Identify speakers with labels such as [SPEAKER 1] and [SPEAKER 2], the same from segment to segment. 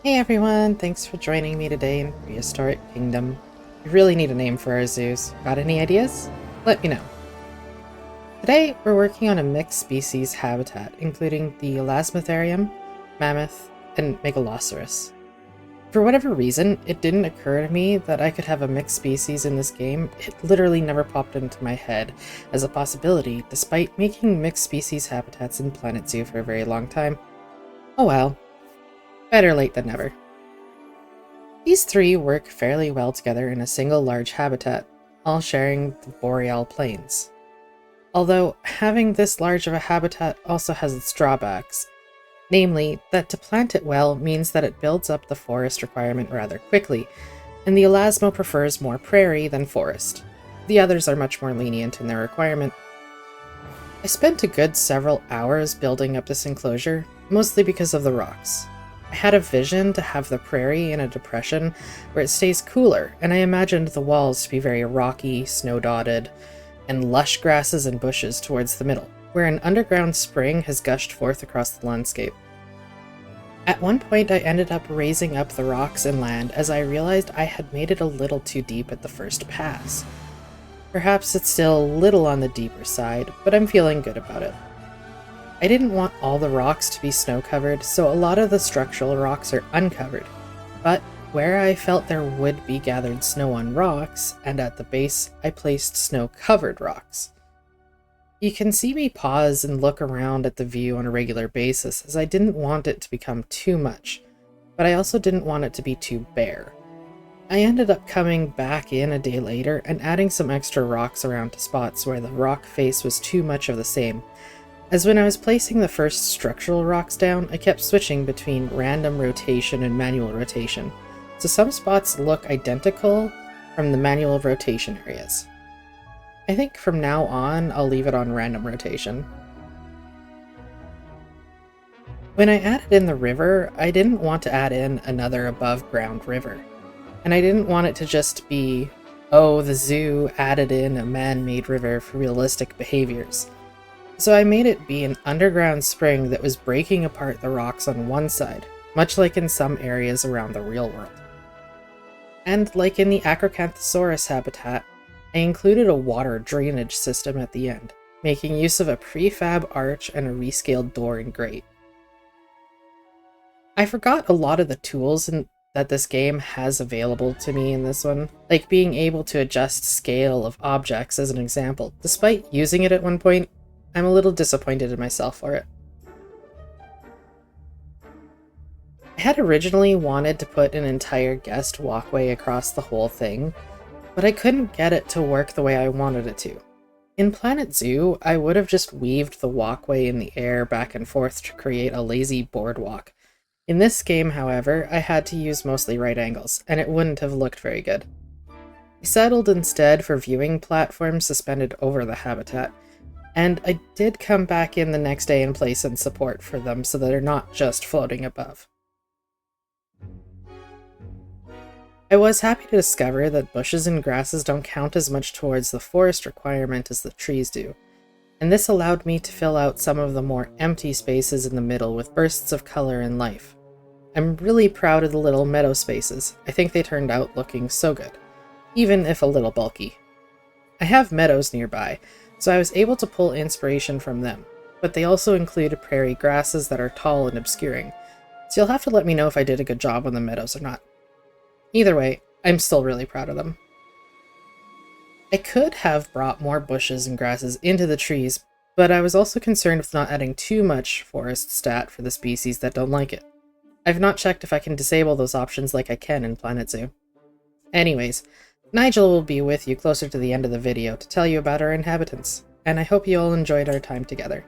[SPEAKER 1] Hey everyone, thanks for joining me today in Prehistoric Kingdom. We really need a name for our zoos. Got any ideas? Let me know. Today, we're working on a mixed species habitat, including the elasmotherium, mammoth, and megaloceros. For whatever reason, it didn't occur to me that I could have a mixed species in this game. It literally never popped into my head as a possibility, despite making mixed species habitats in Planet Zoo for a very long time. Oh well, better late than never. These three work fairly well together in a single large habitat, all sharing the boreal plains. Although having this large of a habitat also has its drawbacks, namely that to plant it well means that it builds up the forest requirement rather quickly, and the elasmo prefers more prairie than forest. The others are much more lenient in their requirement. I spent a good several hours building up this enclosure, mostly because of the rocks. I had a vision to have the prairie in a depression where it stays cooler, and I imagined the walls to be very rocky, snow-dotted, and lush grasses and bushes towards the middle, where an underground spring has gushed forth across the landscape. At one point I ended up raising up the rocks and land as I realized I had made it a little too deep at the first pass. Perhaps it's still a little on the deeper side, but I'm feeling good about it. I didn't want all the rocks to be snow-covered, so a lot of the structural rocks are uncovered, but where I felt there would be gathered snow on rocks, and at the base, I placed snow-covered rocks. You can see me pause and look around at the view on a regular basis, as I didn't want it to become too much, but I also didn't want it to be too bare. I ended up coming back in a day later and adding some extra rocks around to spots where the rock face was too much of the same, as when I was placing the first structural rocks down, I kept switching between random rotation and manual rotation, so some spots look identical from the manual rotation areas. I think from now on, I'll leave it on random rotation. When I added in the river, I didn't want to add in another above-ground river, and I didn't want it to just be, oh, the zoo added in a man-made river for realistic behaviors. So I made it be an underground spring that was breaking apart the rocks on one side, much like in some areas around the real world. And like in the Acrocanthosaurus habitat, I included a water drainage system at the end, making use of a prefab arch and a rescaled door and grate. I forgot a lot of the tools that this game has available to me in this one, like being able to adjust scale of objects as an example. Despite using it at one point, I'm a little disappointed in myself for it. I had originally wanted to put an entire guest walkway across the whole thing, but I couldn't get it to work the way I wanted it to. In Planet Zoo, I would have just weaved the walkway in the air back and forth to create a lazy boardwalk. In this game, however, I had to use mostly right angles, and it wouldn't have looked very good. I settled instead for viewing platforms suspended over the habitat, and I did come back in the next day and place in support for them so that they're not just floating above. I was happy to discover that bushes and grasses don't count as much towards the forest requirement as the trees do, and this allowed me to fill out some of the more empty spaces in the middle with bursts of color and life. I'm really proud of the little meadow spaces. I think they turned out looking so good, even if a little bulky. I have meadows nearby, so I was able to pull inspiration from them, but they also include prairie grasses that are tall and obscuring, so you'll have to let me know if I did a good job on the meadows or not. Either way, I'm still really proud of them. I could have brought more bushes and grasses into the trees, but I was also concerned with not adding too much forest stat for the species that don't like it. I've not checked if I can disable those options like I can in Planet Zoo. Anyways, Nigel will be with you closer to the end of the video to tell you about our inhabitants, and I hope you all enjoyed our time together.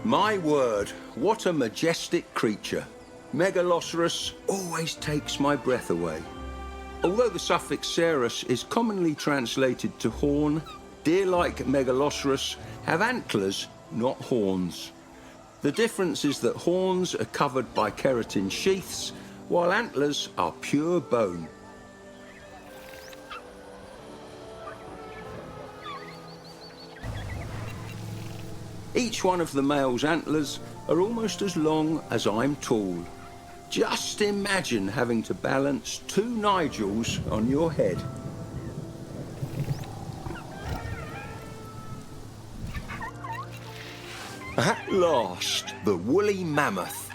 [SPEAKER 2] My word, what a majestic creature. Megaloceros always takes my breath away. Although the suffix cerus is commonly translated to horn, deer like Megaloceros have antlers, not horns. The difference is that horns are covered by keratin sheaths, while antlers are pure bone. Each one of the male's antlers are almost as long as I'm tall. Just imagine having to balance 2 Nigels on your head. At last, the woolly mammoth,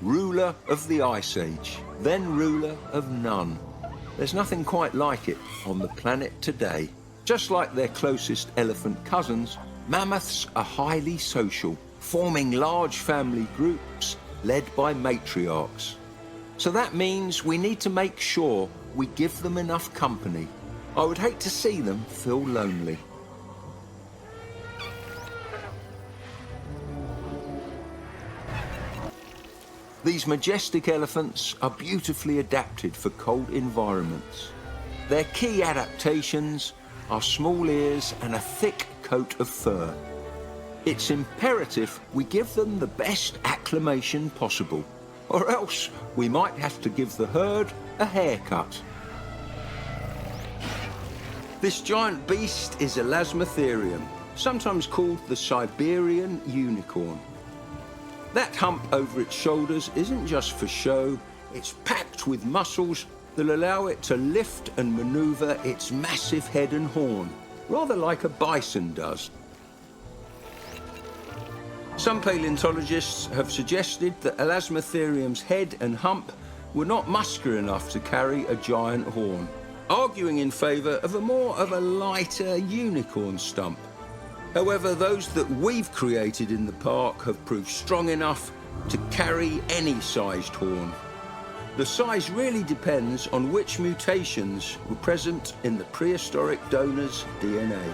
[SPEAKER 2] ruler of the Ice Age, then ruler of none. There's nothing quite like it on the planet today. Just like their closest elephant cousins, mammoths are highly social, forming large family groups led by matriarchs. So that means we need to make sure we give them enough company. I would hate to see them feel lonely. These majestic elephants are beautifully adapted for cold environments. Their key adaptations are small ears and a thick coat of fur. It's imperative we give them the best acclimation possible, or else we might have to give the herd a haircut. This giant beast is Elasmotherium, sometimes called the Siberian unicorn. That hump over its shoulders isn't just for show, it's packed with muscles that allow it to lift and maneuver its massive head and horn, rather like a bison does. Some paleontologists have suggested that Elasmotherium's head and hump were not muscular enough to carry a giant horn, arguing in favour of a lighter unicorn stump. However, those that we've created in the park have proved strong enough to carry any sized horn. The size really depends on which mutations were present in the prehistoric donor's DNA.